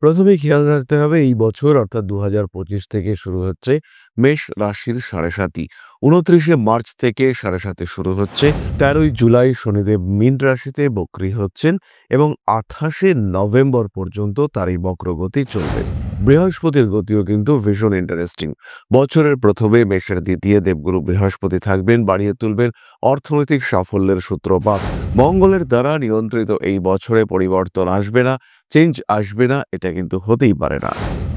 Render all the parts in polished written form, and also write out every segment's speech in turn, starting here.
প্রথমেই খেয়াল রাখতে হবে এই বছর অর্থাৎ ২০২৫ থেকে শুরু হচ্ছে মেষ রাশির সাড়ে সাতি। ২৯শে মার্চ থেকে সাড়ে সাতি শুরু হচ্ছে। ১৩ই জুলাই শনিদেব মীন রাশিতে বক্রী হচ্ছেন এবং ২৮শে নভেম্বর পর্যন্ত তার এই বক্রগতি চলবে। বৃহস্পতির গতিও কিন্তু ভীষণ ইন্টারেস্টিং। বছরের প্রথমে মেষের দ্বিতীয় দেবগুরু বৃহস্পতি থাকবেন, বাড়িয়ে তুলবেন অর্থনৈতিক সাফল্যের সূত্রপাত। মঙ্গলের দ্বারা নিয়ন্ত্রিত এই বছরে পরিবর্তন আসবে না, চেঞ্জ আসবে না, এটা কিন্তু হতেই পারে না।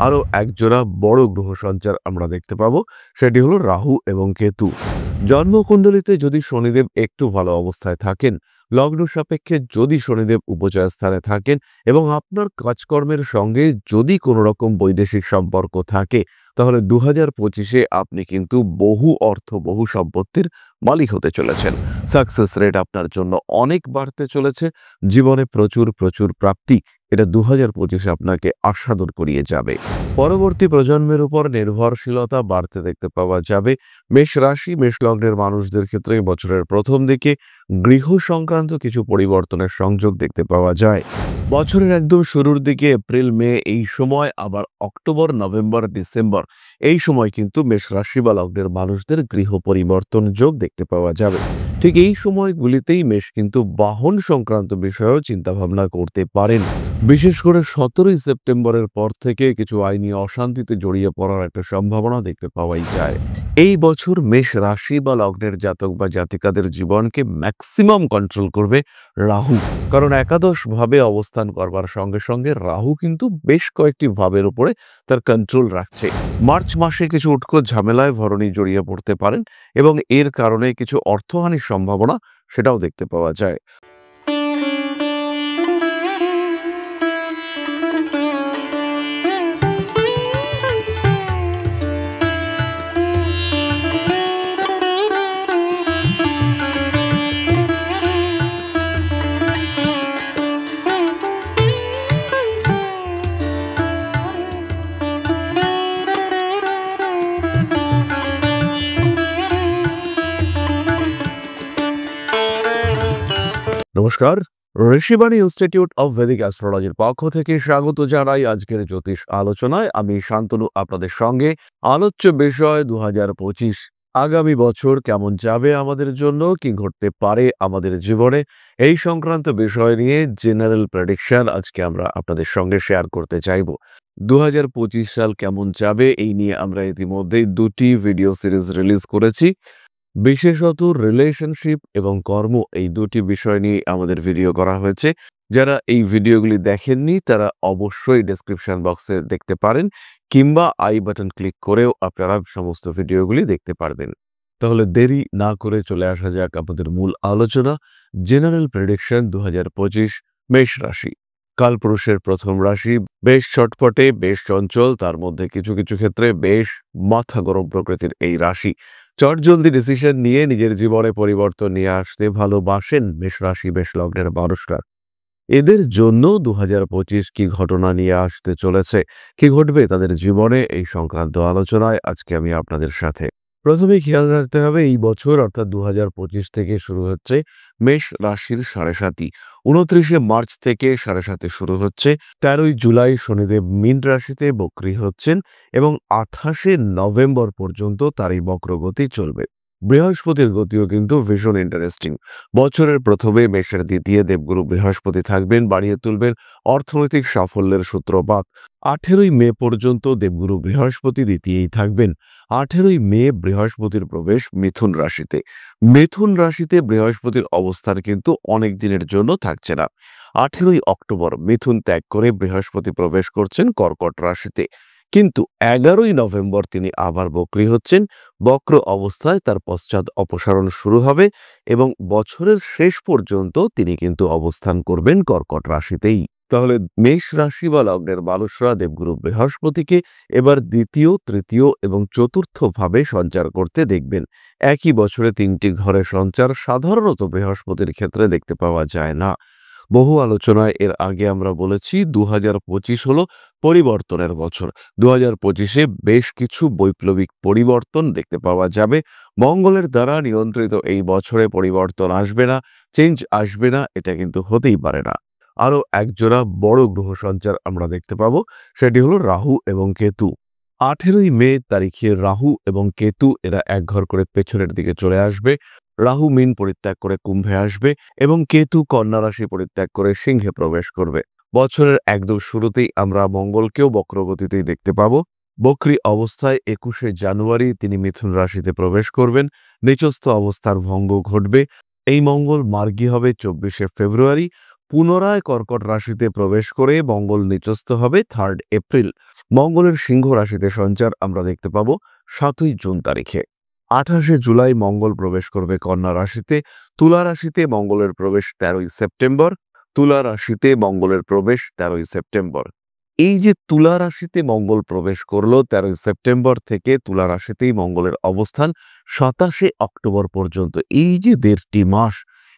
আরও একজোড়া বড় গ্রহ সঞ্চার আমরা দেখতে পাবো, সেটি হলো রাহু এবং কেতু। জন্মকুণ্ডলিতে যদি শনিদেব একটু ভালো অবস্থায় থাকেন, লগ্ন সাপেক্ষে যদি শনিদেব উপচয় স্থানে থাকেন এবং আপনার কাজকর্মের সঙ্গে যদি কোনো রকম বৈদেশিক সম্পর্ক থাকে, তাহলে ২০২৫-এ আপনি কিন্তু বহু অর্থ, বহু সম্পত্তির মালিক হতে চলেছেন। সাকসেস রেট আপনার জন্য অনেক বাড়তে চলেছে। জীবনে প্রচুর প্রচুর প্রাপ্তি, এটা ২০২৫-এ আপনাকে আস্বাদন করিয়ে যাবে। পরবর্তী প্রজন্মের উপর নির্ভরশীলতা বাড়তে দেখতে পাওয়া যাবে। মেষ রাশি, মেষ লগ্নের মানুষদের ক্ষেত্রে বছরের প্রথম দিকে গৃহ সংক্রান্ত কিছু পরিবর্তনের সংযোগ দেখতে পাওয়া যায়। বছরের একদম শুরুর দিকে এপ্রিল, মে এই সময়, আবার অক্টোবর, নভেম্বর, ডিসেম্বর এই সময় কিন্তু মেষ রাশি বা লগ্নের মানুষদের গৃহ পরিবর্তন যোগ দেখতে পাওয়া যাবে। ঠিক এই সময়গুলিতেই মেষ কিন্তু বাহন সংক্রান্ত বিষয়েও চিন্তাভাবনা করতে পারেন। বিশেষ করে ১৭ই সেপ্টেম্বরের পর থেকে কিছু আইনি অশান্তিতে জড়িয়ে পড়ার একটা সম্ভাবনা দেখতে পাওয়াই যায়। এই বছর মেষ রাশি বা লগ্নের জাতক বা জাতিকাদের জীবনকে ম্যাক্সিমাম কন্ট্রোল করবে রাহু। কারণ একাদশ ভাবে অবস্থান করবার সঙ্গে সঙ্গে রাহু কিন্তু বেশ কয়েকটি ভাবের উপরে তার কন্ট্রোল রাখছে। মার্চ মাসে কিছু উটকো ঝামেলায় ভরণী জড়িয়ে পড়তে পারেন এবং এর কারণে কিছু অর্থহানির সম্ভাবনা সেটাও দেখতে পাওয়া যায়। নমস্কার, ঋষিবাণী ইনস্টিটিউট অব ভেদিক অ্যাস্ট্রোলজির পক্ষ থেকে স্বাগত জানাই আজকের জ্যোতিষ আলোচনায়। আমি শান্তনু আপনাদের সঙ্গে। আলোচ্য বিষয় ২০২৫ আগামী বছর কেমন যাবে আমাদের জন্য, কি ঘটতে পারে আমাদের জীবনে, এই সংক্রান্ত বিষয় নিয়ে জেনারেল প্রেডিকশন আজকে আমরা আপনাদের সঙ্গে শেয়ার করতে চাইব। ২০২৫ সাল কেমন যাবে এই নিয়ে আমরা ইতিমধ্যেই ২টি ভিডিও সিরিজ রিলিজ করেছি। বিশেষত রিলেশনশিপ এবং কর্ম এই দুটি বিষয় নিয়ে আমাদের ভিডিও করা হয়েছে। যারা এই ভিডিওগুলি দেখেননি তারা অবশ্যই ডেসক্রিপশন বক্সে দেখতে পারেন, কিংবা আই বাটন ক্লিক করেও আপনারা সমস্ত ভিডিওগুলি দেখতে পারবেন। তাহলে দেরি না করে চলে আসা যাক আমাদের মূল আলোচনা। জেনারেল প্রেডিকশন ২০২৫ মেষ রাশি। কালপুরুষের প্রথম রাশি, বেশ চটপটে, বেশ চঞ্চল, তার মধ্যে কিছু কিছু ক্ষেত্রে বেশ মাথা গরম প্রকৃতির এই রাশি। চটজলদি ডিসিশন নিয়ে নিজের জীবনে পরিবর্তন নিয়ে আসতে ভালোবাসেন মেষ রাশি, মেষ লগ্নের মানুষরা। এদের জন্য ২০২৫ কি ঘটনা নিয়ে আসতে চলেছে, কি ঘটবে তাদের জীবনে, এই সংক্রান্ত আলোচনায় আজকে আমি আপনাদের সাথে। প্রথমেই খেয়াল রাখতে হবে এই বছর অর্থাৎ ২০২৫ থেকে শুরু হচ্ছে মেষ রাশির সাড়ে সাতি। ২৯শে মার্চ থেকে সাড়ে সাতি শুরু হচ্ছে। ১৩ই জুলাই শনিদেব মীন রাশিতে বক্রী হচ্ছেন এবং ২৮শে নভেম্বর পর্যন্ত তার এই বক্রগতি চলবে। বৃহস্পতির গতিও কিন্তু ভীষণ ইন্টারেস্টিং। বছরের প্রথমে মেষের দ্বিতীয় দেবগুরু বৃহস্পতি থাকবেন, বাড়িয়ে তুলবেন অর্থনৈতিক সাফল্যের সূত্রপাত। ১৮ই মে পর্যন্ত দেবগুরু বৃহস্পতি দ্বিতীয়ই থাকবেন। ১৮ই মে বৃহস্পতির প্রবেশ মিথুন রাশিতে। মিথুন রাশিতে বৃহস্পতির অবস্থান কিন্তু অনেক দিনের জন্য থাকছে না। ১৮ই অক্টোবর মিথুন ত্যাগ করে বৃহস্পতি প্রবেশ করছেন কর্কট রাশিতে। কিন্তু ১১ই নভেম্বর তিনি আবার বক্রী হচ্ছেন। বক্র অবস্থায় তার পশ্চাৎ অপসারণ শুরু হবে এবং বছরের শেষ পর্যন্ত তিনি কিন্তু অবস্থান করবেন কর্কট রাশিতেই। তাহলে মেষ রাশি বা লগ্নের মানুষরা দেবগুরু বৃহস্পতিকে এবার দ্বিতীয়, তৃতীয় এবং চতুর্থ ভাবে সঞ্চার করতে দেখবেন। একই বছরে ৩টি ঘরে সঞ্চার সাধারণত বৃহস্পতির ক্ষেত্রে দেখতে পাওয়া যায় না। বহু আলোচনায় এর আগে আমরা বলেছি ২০২৫ হলো পরিবর্তনের বছর। ২০২৫-এ বেশ কিছু বৈপ্লবিক পরিবর্তন দেখতে পাওয়া যাবে। মঙ্গলের দ্বারা নিয়ন্ত্রিত এই বছরে পরিবর্তন আসবে না, চেঞ্জ আসবে না, এটা কিন্তু হতেই পারে না। আরো একজোড়া বড় গ্রহ সঞ্চার আমরা দেখতে পাবো, সেটি হলো রাহু এবং কেতু। 18ই মে তারিখে রাহু এবং কেতু এরা এক ঘর করে পেছনের দিকে চলে আসবে। রাহু মীন পরিত্যাগ করে কুম্ভে আসবে এবং কেতু কন্যা রাশি পরিত্যাগ করে সিংহে প্রবেশ করবে। বছরের একদম শুরুতেই আমরা মঙ্গলকেও বক্রগতিতেই দেখতে পাবো। বক্রী অবস্থায় 21শে জানুয়ারি তিনি মিথুন রাশিতে প্রবেশ করবেন। নিচস্থ অবস্থার ভঙ্গ ঘটবে। এই মঙ্গল মার্গী হবে 24শে ফেব্রুয়ারি। পুনরায় কর্কট রাশিতে প্রবেশ করে মঙ্গল নিচস্থ হবে 3 এপ্রিল। মঙ্গলের সিংহ রাশিতে সঞ্চার আমরা দেখতে পাবো 7ই জুন তারিখে। 28শে জুলাই মঙ্গল প্রবেশ করবে কন্যা রাশিতে। তুলা রাশিতে মঙ্গলের প্রবেশ 13ই সেপ্টেম্বর। তুলা রাশিতে মঙ্গলের প্রবেশ 13ই সেপ্টেম্বর। এই যে তুলা রাশিতে মঙ্গল প্রবেশ করলো 13ই সেপ্টেম্বর থেকে তুলা রাশিতেই মঙ্গলের অবস্থান 27শে অক্টোবর পর্যন্ত, এই যে 1.5টি মাস,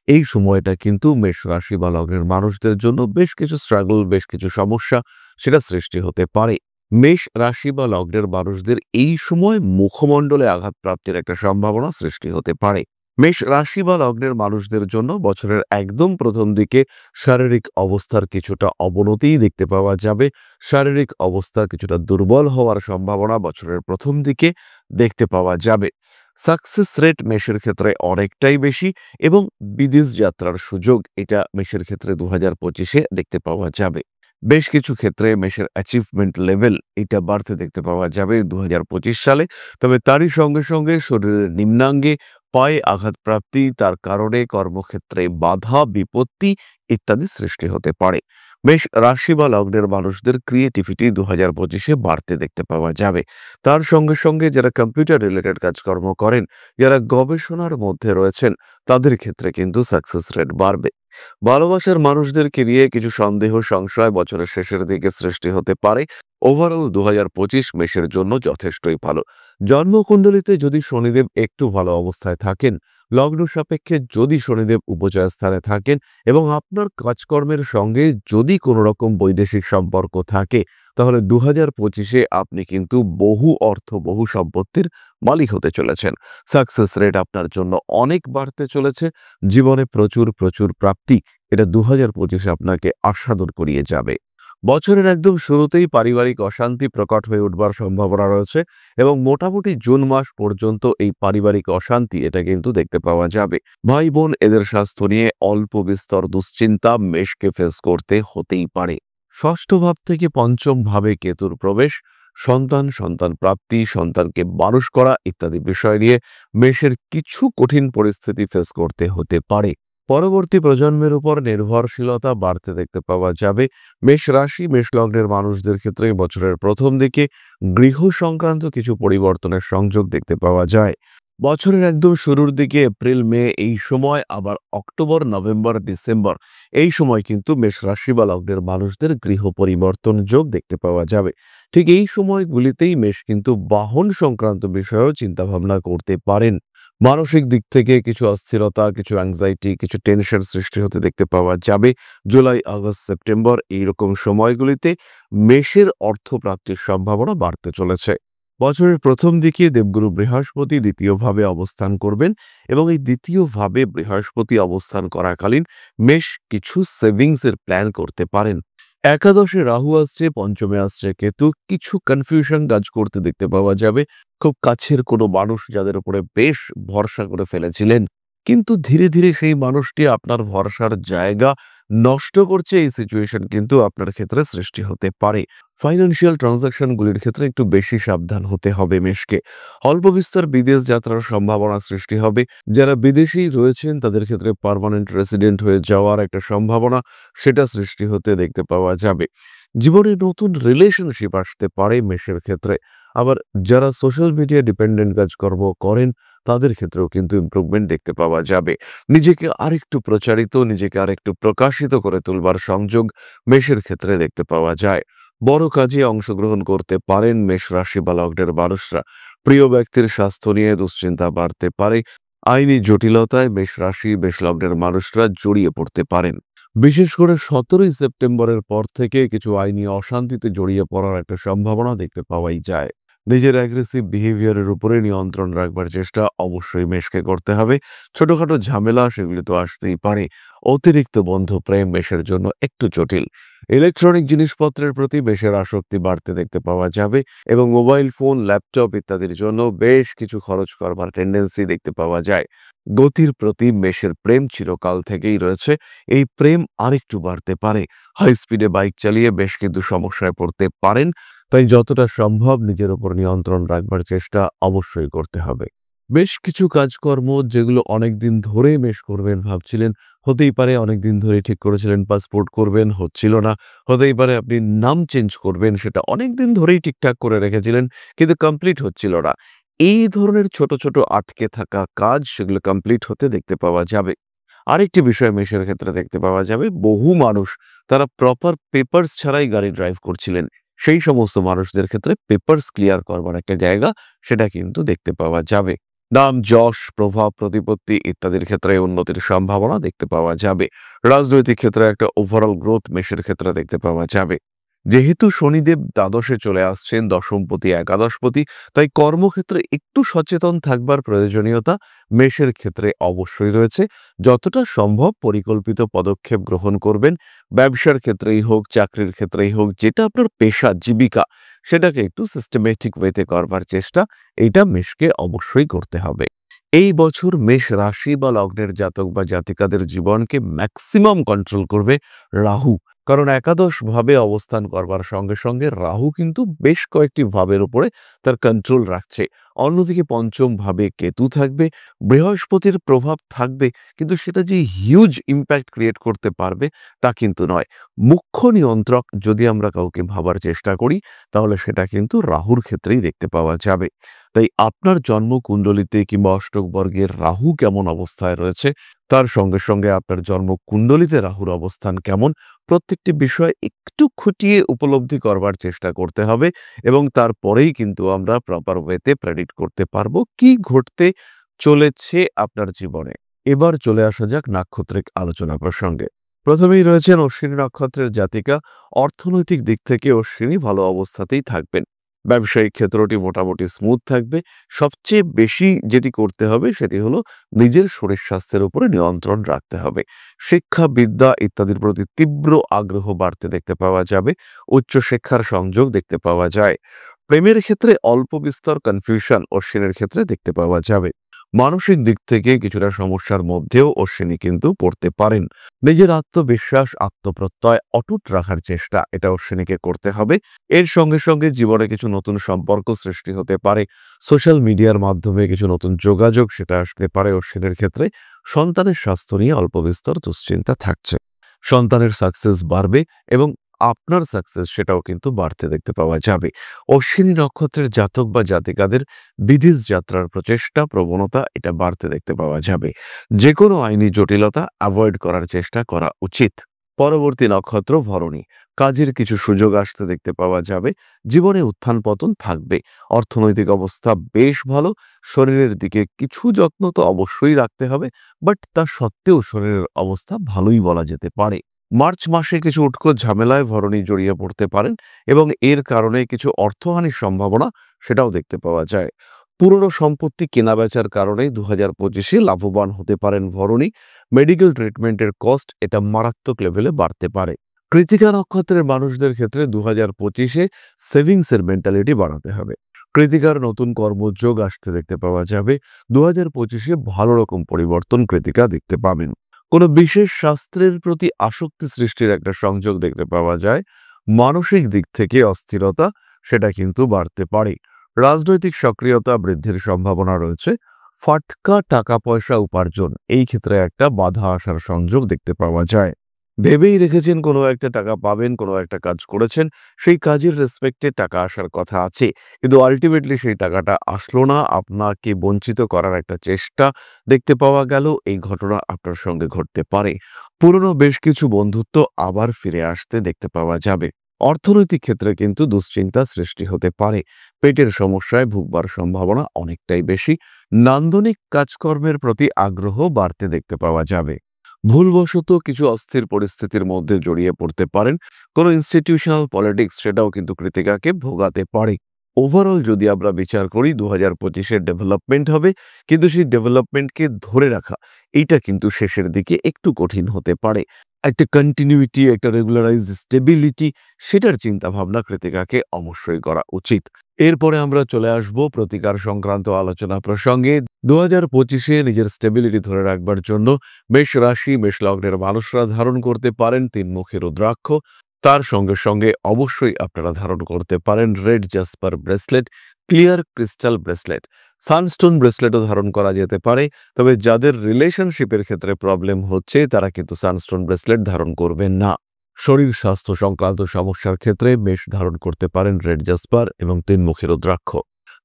এই সময়টা কিন্তু মেষ রাশি বা লগ্নের মানুষদের জন্য বেশ কিছু স্ট্রাগল, বেশ কিছু সমস্যা সেটা সৃষ্টি হতে পারে। মেষ রাশি বা লগ্নের মানুষদের এই সময় মুখমণ্ডলে আঘাত প্রাপ্তির একটা সম্ভাবনা সৃষ্টি হতে পারে। মেষ রাশি বা লগ্নের মানুষদের জন্য বছরের একদম প্রথম দিকে শারীরিক অবস্থার কিছুটা অবনতি দেখতে পাওয়া যাবে। শারীরিক অবস্থা কিছুটা দুর্বল হওয়ার সম্ভাবনা বছরের প্রথম দিকে দেখতে পাওয়া যাবে। সাকসেস রেট মেষের ক্ষেত্রে অনেকটাই বেশি এবং বিদেশ যাত্রার সুযোগ এটা মেষের ক্ষেত্রে 2025-এ দেখতে পাওয়া যাবে। বেশ কিছু ক্ষেত্রে মেষের অ্যাচিভমেন্ট লেভেল এটা বাড়তে দেখতে পাওয়া যাবে 2025 সালে। তবে তারই সঙ্গে সঙ্গে শরীরের নিম্নাঙ্গে পায়ে আঘাতপ্রাপ্তি, তার কারণে কর্মক্ষেত্রে বাধা বিপত্তি ইত্যাদি সৃষ্টি হতে পারে। মেষ রাশি বা লগ্নের মানুষদের ক্রিয়েটিভিটি 2025-এ বাড়তে দেখতে পাওয়া যাবে। তার সঙ্গে সঙ্গে যারা কম্পিউটার রিলেটেড কাজকর্ম করেন, যারা গবেষণার মধ্যে রয়েছেন, তাদের ক্ষেত্রে কিন্তু সাকসেস রেট বাড়বে। ভালোবাসার মানুষদেরকে নিয়ে কিছু সন্দেহ সংশয় বছরের শেষের দিকে সৃষ্টি হতে পারে। ওভারঅল 2025 মেষের জন্য যথেষ্টই ভালো। জন্মকুণ্ডলিতে যদি শনিদেব একটু ভালো অবস্থায় থাকেন, লগ্ন সাপেক্ষে যদি শনিদেব উপচয় স্থানে থাকেন এবং আপনার কাজকর্মের সঙ্গে যদি কোনো রকম বৈদেশিক সম্পর্ক থাকে, তাহলে 2025-এ আপনি কিন্তু বহু অর্থ, বহু সম্পত্তির মালিক হতে চলেছেন। সাকসেস রেট আপনার জন্য অনেক বাড়তে চলেছে। জীবনে প্রচুর প্রচুর প্রাপ্তি এটা 2025-এ আপনাকে আস্বাদন করিয়ে যাবে। বছরের একদম শুরুতেই পারিবারিক অশান্তি প্রকট হয়ে উঠবার সম্ভাবনা রয়েছে এবং মোটামুটি জুন মাস পর্যন্ত এই পারিবারিক অশান্তি এটা কিন্তু দেখতে পাওয়া যাবে। ভাই বোন এদের স্বাস্থ্য নিয়ে অল্প বিস্তর দুশ্চিন্তা মেষকে ফেস করতে হতেই পারে। ষষ্ঠ ভাব থেকে পঞ্চম ভাবে কেতুর প্রবেশ, সন্তান প্রাপ্তি, সন্তানকে মানুষ করা ইত্যাদি বিষয় নিয়ে মেষের কিছু কঠিন পরিস্থিতি ফেস করতে হতে পারে। পরবর্তী প্রজন্মের উপর নির্ভরশীলতা বাড়তে দেখতে পাওয়া যাবে। মেষ রাশি মেষ লগ্নের মানুষদের ক্ষেত্রে বছরের প্রথম দিকে গৃহ সংক্রান্ত কিছু পরিবর্তনের সংযোগ দেখতে পাওয়া যায়। বছরের একদম শুরুর দিকে এপ্রিল মে এই সময়, আবার অক্টোবর নভেম্বর ডিসেম্বর এই সময় কিন্তু মেষ রাশি বা লগ্নের মানুষদের গৃহ পরিবর্তন যোগ দেখতে পাওয়া যাবে। ঠিক এই সময়গুলিতেই মেষ কিন্তু বাহন সংক্রান্ত বিষয়েও চিন্তাভাবনা করতে পারেন। মানসিক দিক থেকে কিছু অস্থিরতা, কিছু অ্যাংজাইটি, কিছু টেনশন সৃষ্টি হতে দেখতে পাওয়া যাবে। জুলাই, আগস্ট, সেপ্টেম্বর এইরকম সময়গুলিতে মেষের অর্থপ্রাপ্তির সম্ভাবনা বাড়তে চলেছে। বছরের প্রথম দিকে দেবগুরু বৃহস্পতি দ্বিতীয়ভাবে অবস্থান করবেন এবং এই দ্বিতীয়ভাবে বৃহস্পতি অবস্থান করাকালীন মেষ কিছু সেভিংসের প্ল্যান করতে পারেন। একাদশে রাহু আসছে, পঞ্চমে আসছে কেতু, কিছু কনফিউশন কাজ করতে দেখতে পাওয়া যাবে। খুব কাছের কোনো মানুষ যাদের উপরে বেশ ভরসা করে ফেলেছিলেন, কিন্তু ধীরে ধীরে সেই মানুষটি আপনার ভরসার জায়গা নষ্ট করছে, এই সিচুয়েশন কিন্তু আপনার ক্ষেত্রে সৃষ্টি হতে পারে। ফাইন্যান্সিয়াল ট্রানজাকশনগুলির ক্ষেত্রে একটু বেশি সাবধান হতে হবে মেষকে। অল্প বিস্তর বিদেশ যাত্রার সম্ভাবনা সৃষ্টি হবে। যারা বিদেশী রয়েছেন তাদের ক্ষেত্রে পার্মানেন্ট রেসিডেন্ট হয়ে যাওয়ার একটা সম্ভাবনা সেটা সৃষ্টি হতে দেখতে পাওয়া যাবে। জীবনে নতুন রিলেশনশিপ আসতে পারে মেষের ক্ষেত্রে। আবার যারা সোশ্যাল মিডিয়া ডিপেন্ডেন্ট কাজকর্ম করেন তাদের ক্ষেত্রেও কিন্তু ইমপ্রুভমেন্ট দেখতে পাওয়া যাবে। নিজেকে আরেকটু প্রচারিত, নিজেকে আরেকটু প্রকাশিত করে তুলবার সংযোগ মেষের ক্ষেত্রে দেখতে পাওয়া যায়। বড় কাজে অংশগ্রহণ করতে পারেন মেষ রাশি বা লগ্নের মানুষরা। প্রিয় ব্যক্তির স্বাস্থ্য নিয়ে দুশ্চিন্তা বাড়তে পারে। আইনি জটিলতায় মেষ রাশি মেষ লগ্নের মানুষরা জড়িয়ে পড়তে পারেন। বিশেষ করে 17ই সেপ্টেম্বরের পর থেকে কিছু আইনি অশান্তিতে জড়িয়ে পড়ার একটা সম্ভাবনা দেখতে পাওয়াই যায়। নিজের অ্যাগ্রেসিভ বিহেভিয়ারের উপরে নিয়ন্ত্রণ রাখবার চেষ্টা অবশ্যই মেষকে করতে হবে। ছোটখাটো ঝামেলা সেগুলি তো আসতেই পারে। অতিরিক্ত বন্ধু প্রেম মেষের জন্য একটু জটিল। ইলেকট্রনিক জিনিসপত্রের প্রতি মেষের আসক্তি বাড়তে দেখতে পাওয়া যাবে এবং মোবাইল ফোন, ল্যাপটপ ইত্যাদির জন্য বেশ কিছু খরচ করবার টেন্ডেন্সি দেখতে পাওয়া যায়। গতির প্রতি মেষের প্রেম চিরকাল থেকেই রয়েছে। এই প্রেম আরেকটু বাড়তে পারে। হাই স্পিডে বাইক চালিয়ে বেশ কিন্তু সমস্যায় পড়তে পারেন। তাই যতটা সম্ভব নিজের উপর নিয়ন্ত্রণ রাখবার চেষ্টা অবশ্যই করতে হবে। বেশ কিছু কাজকর্ম যেগুলো অনেকদিন ধরে মেষ করবেন ভাবছিলেন, হতেই পারে অনেকদিন ধরে ঠিক করেছিলেন পাসপোর্ট করবেন, হচ্ছিল না। হতেই পারে আপনি নাম চেঞ্জ করবেন, সেটা অনেকদিন ধরেই ঠিকঠাক করে রেখেছিলেন, কিন্তু কমপ্লিট হচ্ছিল না। এই ধরনের ছোট, ছোট আটকে থাকা কাজ সেগুলো কমপ্লিট হতে দেখতে পাওয়া যাবে। আরেকটি বিষয় মেষের ক্ষেত্রে দেখতে পাওয়া যাবে, বহু মানুষ তারা প্রপার পেপারস ছাড়াই গাড়ি ড্রাইভ করছিলেন। সেই সমস্ত মানুষদের ক্ষেত্রে পেপারস ক্লিয়ার করবার একটা জায়গা সেটা কিন্তু দেখতে পাওয়া যাবে। নাম, যশ, প্রভাব, প্রতিপত্তি ইত্যাদির ক্ষেত্রে উন্নতির সম্ভাবনা দেখতে পাওয়া যাবে। রাজনৈতিক ক্ষেত্রে একটা ওভারঅল গ্রোথ মেষের ক্ষেত্রে দেখতে পাওয়া যাবে। যেহেতু শনিদেব দ্বাদশে চলে আসছেন, দশমপতি একাদশপতি, তাই কর্মক্ষেত্রে একটু সচেতন থাকবার প্রয়োজনীয়তা মেষের ক্ষেত্রে অবশ্যই রয়েছে। যতটা সম্ভব পরিকল্পিত পদক্ষেপ গ্রহণ করবেন। ব্যবসার ক্ষেত্রেই হোক, চাকরির ক্ষেত্রেই হোক, যেটা আপনার পেশা, জীবিকা, সেটাকে একটু সিস্টেমেটিক ওয়েতে করবার চেষ্টা এইটা মেষকে অবশ্যই করতে হবে। এই বছর মেষ রাশি বা লগ্নের জাতক বা জাতিকাদের জীবনকে ম্যাক্সিমাম কন্ট্রোল করবে রাহু। কারণ একাদশ ভাবে অবস্থান করবার সঙ্গে সঙ্গে রাহু কিন্তু বেশ কয়েকটি ভাবের উপরে তার কন্ট্রোল রাখছে। অন্যদিকে পঞ্চম ভাবে কেতু থাকবে, বৃহস্পতির প্রভাব থাকবে, কিন্তু সেটা যে হিউজ ইম্প্যাক্ট ক্রিয়েট করতে পারবে তা কিন্তু নয়। মুখ্য নিয়ন্ত্রক যদি আমরা কাউকে ভাবার চেষ্টা করি, তাহলে সেটা কিন্তু রাহুর ক্ষেত্রেই দেখতে পাওয়া যাবে। তাই আপনার জন্মকুণ্ডলিতে কিংবা অষ্টক বর্গের রাহু কেমন অবস্থায় রয়েছে, তার সঙ্গে সঙ্গে আপনার জন্মকুণ্ডলিতে রাহুর অবস্থান কেমন, প্রত্যেকটি বিষয় একটু খুঁটিয়ে উপলব্ধি করবার চেষ্টা করতে হবে এবং তারপরেই কিন্তু আমরা প্রপার ওয়েতে প্রেডিক্ট করতে পারবো কি ঘটতে চলেছে আপনার জীবনে। এবার চলে আসা যাক নাক্ষত্রিক আলোচনা প্রসঙ্গে। প্রথমেই রয়েছেন অশ্বিনী নক্ষত্রের জাতিকা। অর্থনৈতিক দিক থেকে অশ্বিনী ভালো অবস্থাতেই থাকবেন। ব্যবসায়িক ক্ষেত্রটি মোটামুটি স্মুথ থাকবে। সবচেয়ে বেশি যেটি করতে হবে সেটি হলো নিজের শরীর স্বাস্থ্যের উপরে নিয়ন্ত্রণ রাখতে হবে। শিক্ষা, বিদ্যা ইত্যাদির প্রতি তীব্র আগ্রহ বাড়তে দেখতে পাওয়া যাবে। উচ্চশিক্ষার সংযোগ দেখতে পাওয়া যায়। প্রেমের ক্ষেত্রে অল্প বিস্তর কনফিউশন অশ্বিনের ক্ষেত্রে দেখতে পাওয়া যাবে। মানসিক দিক থেকে কিছুটা সমস্যার মধ্যেও অশ্বিনী কিন্তু পড়তে পারেন। নিজের আত্মবিশ্বাস, আত্মপ্রত্যয় অটুট রাখার চেষ্টা এটা অশ্বিনীকে করতে হবে। এর সঙ্গে সঙ্গে জীবনে কিছু নতুন সম্পর্ক সৃষ্টি হতে পারে। সোশ্যাল মিডিয়ার মাধ্যমে কিছু নতুন যোগাযোগ সেটা আসতে পারে অশ্বিনের ক্ষেত্রে। সন্তানের স্বাস্থ্য নিয়ে অল্প বিস্তর দুশ্চিন্তা থাকছে। সন্তানের সাকসেস বাড়বে এবং আপনার সাকসেস সেটাও কিন্তু বাড়তে দেখতে পাওয়া যাবে। অশ্বিনী নক্ষত্রের জাতক বা জাতিকাদের বিদেশ যাত্রার প্রচেষ্টা, প্রবণতা এটা বাড়তে দেখতে পাওয়া যাবে। যে কোনো আইনি জটিলতা অ্যাভয়েড করার চেষ্টা করা উচিত। পরবর্তী নক্ষত্র ভরণী। কাজের কিছু সুযোগ আসতে দেখতে পাওয়া যাবে। জীবনে উত্থান পতন থাকবে। অর্থনৈতিক অবস্থা বেশ ভালো। শরীরের দিকে কিছু যত্ন তো অবশ্যই রাখতে হবে, বাট তা সত্ত্বেও শরীরের অবস্থা ভালোই বলা যেতে পারে। মার্চ মাসে কিছু উটকো ঝামেলায় ভরণী জড়িয়ে পড়তে পারেন এবং এর কারণে কিছু অর্থহানির সম্ভাবনা সেটাও দেখতে পাওয়া যায়। পুরনো সম্পত্তি কেনাবেচার কারণে 2025-এ লাভবান হতে পারেন ভরণী। মেডিকেল ট্রিটমেন্টের কস্ট এটা মারাত্মক লেভেলে বাড়তে পারে। কৃতিকা নক্ষত্রের মানুষদের ক্ষেত্রে 2025-এ সেভিংসের মেন্টালিটি বাড়াতে হবে। কৃতিকার নতুন কর্মযোগ আসতে দেখতে পাওয়া যাবে। 2025-এ ভালো রকম পরিবর্তন কৃতিকা দেখতে পাবেন। কোনো বিশেষ শাস্ত্রের প্রতি আসক্তি সৃষ্টির একটা সংযোগ দেখতে পাওয়া যায়। মানসিক দিক থেকে অস্থিরতা সেটা কিন্তু বাড়তে পারে। রাজনৈতিক সক্রিয়তা বৃদ্ধির সম্ভাবনা রয়েছে। ফাটকা টাকা পয়সা উপার্জন এই ক্ষেত্রে একটা বাধা আসার সংযোগ দেখতে পাওয়া যায়। ভেবেই রেখেছেন কোনো একটা টাকা পাবেন, কোনো একটা কাজ করেছেন, সেই কাজের রেসপেক্টে টাকা আসার কথা আছে, কিন্তু আলটিমেটলি সেই টাকাটা আসলো না। আপনাকে বঞ্চিত করার একটা চেষ্টা দেখতে পাওয়া গেল। এই ঘটনা আপনার সঙ্গে ঘটতে পারে। পুরনো বেশ কিছু বন্ধুত্ব আবার ফিরে আসতে দেখতে পাওয়া যাবে। অর্থনৈতিক ক্ষেত্রে কিন্তু দুশ্চিন্তা সৃষ্টি হতে পারে। পেটের সমস্যায় ভুগবার সম্ভাবনা অনেকটাই বেশি। নান্দনিক কাজকর্মের প্রতি আগ্রহ বাড়তে দেখতে পাওয়া যাবে। ভুলবশত কিছু অস্থির পরিস্থিতির মধ্যে জড়িয়ে পড়তে পারেন। কোনো ইনস্টিটিউশনাল পলিটিক্স সেটাও কিন্তু কৃতিকাকে ভোগাতে পারে। ওভারঅল যদি আমরা বিচার করি 2025-এর ডেভেলপমেন্ট হবে, কিন্তু সেই ডেভেলপমেন্টকে ধরে রাখা এইটা কিন্তু শেষের দিকে একটু কঠিন হতে পারে। একটা কন্টিনিউইটি, একটা রেগুলারাইজড স্টেবিলিটি, সেটার চিন্তাভাবনা কৃতিকাকে অবশ্যই করা উচিত। এরপরে আমরা চলে আসব প্রতিকার সংক্রান্ত আলোচনা প্রসঙ্গে। 2025-এ নিজের স্টেবিলিটি ধরে রাখবার জন্য মেষ রাশি, মেষ লগ্নের মানুষরা ধারণ করতে পারেন 3 মুখী রুদ্রাক্ষ। তার সঙ্গে সঙ্গে অবশ্যই আপনারা ধারণ করতে পারেন red jasper bracelet, clear crystal bracelet, sunstone ব্রেসলেটও ধারণ করা যেতে পারে। তবে যাদের রিলেশনশিপের ক্ষেত্রে প্রবলেম হচ্ছে তারা কিন্তু সানস্টোন ব্রেসলেট ধারণ করবেন না। শরীর স্বাস্থ্য সংক্রান্ত সমস্যার ক্ষেত্রে মেষ ধারণ করতে পারেন রেড জাসপার এবং 3 মুখী রুদ্রাক্ষ।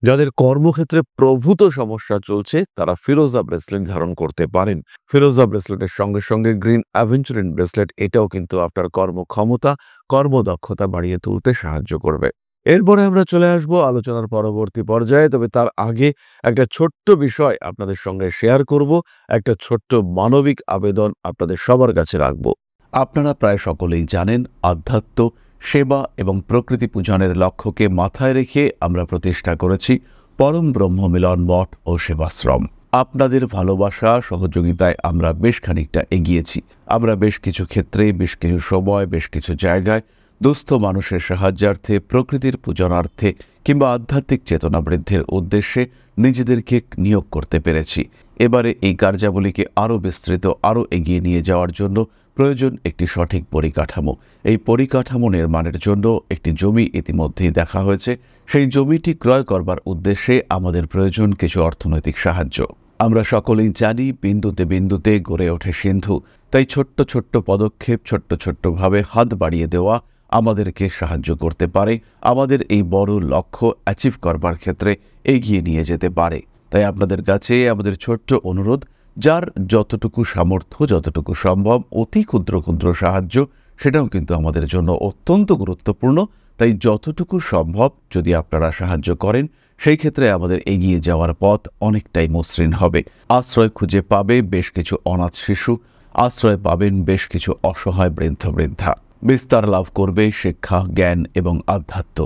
যাদের কর্মক্ষেত্রে প্রভূত সমস্যা চলছে তারা ফিরোজা ব্রেসলেট ধারণ করতে পারেন। ফিরোজা ব্রেসলেটের সঙ্গে সঙ্গে গ্রিন অ্যাভেঞ্চুরিন ব্রেসলেট, এটাও কিন্তু আপনার কর্মক্ষমতা, কর্মদক্ষতা বাড়িয়ে তুলতে সাহায্য করবে। এরপরে আমরা চলে আসব আলোচনার পরবর্তী পর্যায়ে। তবে তার আগে একটা ছোট্ট বিষয় আপনাদের সঙ্গে শেয়ার করব, একটা ছোট্ট মানবিক আবেদন আপনাদের সবার কাছে রাখব। আপনারা প্রায় সকলেই জানেন, আধ্যাত্ম, সেবা এবং প্রকৃতি পূজনের লক্ষ্যকে মাথায় রেখে আমরা প্রতিষ্ঠা করেছি পরম ব্রহ্ম মিলন মঠ ও সেবাশ্রম। আপনাদের ভালোবাসা সহযোগিতায় আমরা বেশ খানিকটা এগিয়েছি। আমরা বেশ কিছু ক্ষেত্রে, বেশ কিছু সময়, বেশ কিছু জায়গায় দুস্থ মানুষের সাহায্যার্থে, প্রকৃতির পূজনার্থে কিংবা আধ্যাত্মিক চেতনা বৃদ্ধির উদ্দেশ্যে নিজেদেরকে নিয়োগ করতে পেরেছি। এবারে এই কার্যাবলীকে আরও বিস্তৃত, আরও এগিয়ে নিয়ে যাওয়ার জন্য প্রয়োজন একটি সঠিক পরিকাঠামো। এই পরিকাঠামো নির্মাণের জন্য একটি জমি ইতিমধ্যেই দেখা হয়েছে। সেই জমিটি ক্রয় করবার উদ্দেশ্যে আমাদের প্রয়োজন কিছু অর্থনৈতিক সাহায্য। আমরা সকলেই জানি, বিন্দুতে বিন্দুতে গড়ে ওঠে সিন্ধু। তাই ছোট্ট ছোট্ট পদক্ষেপ, ছোট্ট ছোট্টভাবে হাত বাড়িয়ে দেওয়া আমাদেরকে সাহায্য করতে পারে, আমাদের এই বড় লক্ষ্য অ্যাচিভ করবার ক্ষেত্রে এগিয়ে নিয়ে যেতে পারে। তাই আপনাদের কাছে আমাদের ছোট্ট অনুরোধ, যার যতটুকু সামর্থ্য, যতটুকু সম্ভব, অতি ক্ষুদ্র ক্ষুদ্র সাহায্য, সেটাও কিন্তু আমাদের জন্য অত্যন্ত গুরুত্বপূর্ণ। তাই যতটুকু সম্ভব যদি আপনারা সাহায্য করেন, সেই ক্ষেত্রে আমাদের এগিয়ে যাওয়ার পথ অনেকটাই মসৃণ হবে। আশ্রয় খুঁজে পাবে বেশ কিছু অনাথ শিশু, আশ্রয় পাবেন বেশ কিছু অসহায় বৃদ্ধ বৃদ্ধা, বিস্তার লাভ করবে শিক্ষা, জ্ঞান এবং আধ্যাত্ম।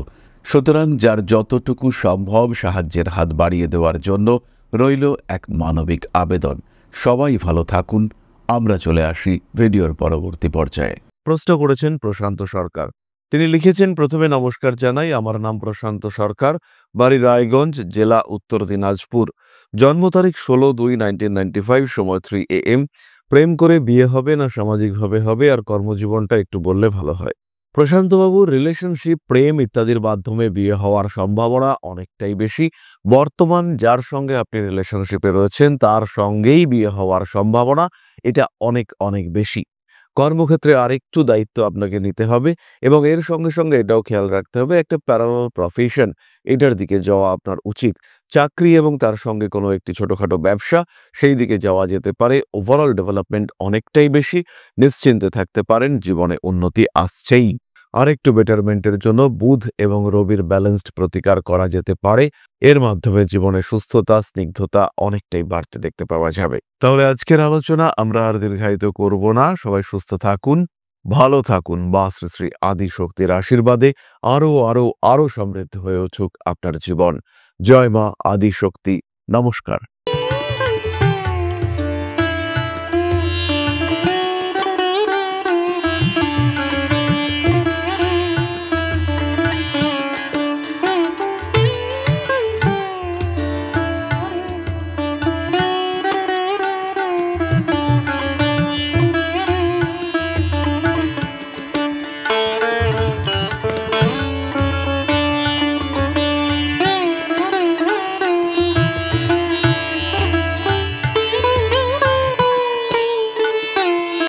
সুতরাং যার যতটুকু সম্ভব সাহায্যের হাত বাড়িয়ে দেওয়ার জন্য রইল এক মানবিক আবেদন। সবাই ভালো থাকুন। আমরা চলে আসি ভিডিওর পরবর্তী পর্যায়ে। প্রশ্ন করেছেন প্রশান্ত সরকার। তিনি লিখেছেন, প্রথমে নমস্কার জানাই, আমার নাম প্রশান্ত সরকার, বাড়ি রায়গঞ্জ, জেলা উত্তর দিনাজপুর। জন্ম তারিখ 16/2/1995, সময় 3 AM। প্রেম করে বিয়ে হবে না সামাজিকভাবে হবে, আর কর্মজীবনটা একটু বললে ভালো হয়। প্রশান্তবাবুর রিলেশনশিপ, প্রেম ইত্যাদির মাধ্যমে বিয়ে হওয়ার সম্ভাবনা অনেকটাই বেশি। বর্তমান যার সঙ্গে আপনি রিলেশনশিপে রয়েছেন তার সঙ্গেই বিয়ে হওয়ার সম্ভাবনা এটা অনেক অনেক বেশি। কর্মক্ষেত্রে আরেকটু দায়িত্ব আপনাকে নিতে হবে এবং এর সঙ্গে সঙ্গে এটাও খেয়াল রাখতে হবে একটা প্যারালাল প্রফেশন, এটার দিকে যাওয়া আপনার উচিত। চাকরি এবং তার সঙ্গে কোনো একটি ছোটখাটো ব্যবসা, সেই দিকে যাওয়া যেতে পারে। ওভারঅল ডেভেলপমেন্ট অনেকটাই বেশি। নিশ্চিন্তে থাকতে পারেন, জীবনে উন্নতি আসছেই। আরেকটু বেটারমেন্টের জন্য বুধ এবং রবির ব্যালেন্সড প্রতিকার করা যেতে পারে। এর মাধ্যমে জীবনে সুস্থতা, স্নিগ্ধতা অনেকটাই বাড়তে দেখতে পাওয়া যাবে। তাহলে আজকের আলোচনা আমরা আর দীর্ঘায়িত করব না। সবাই সুস্থ থাকুন, ভালো থাকুন। বা শ্রী শ্রী আদি শক্তির আশীর্বাদে আরো আরো আরো সমৃদ্ধ হয়ে উঠুক আপনার জীবন। জয় মা আদি শক্তি। নমস্কার।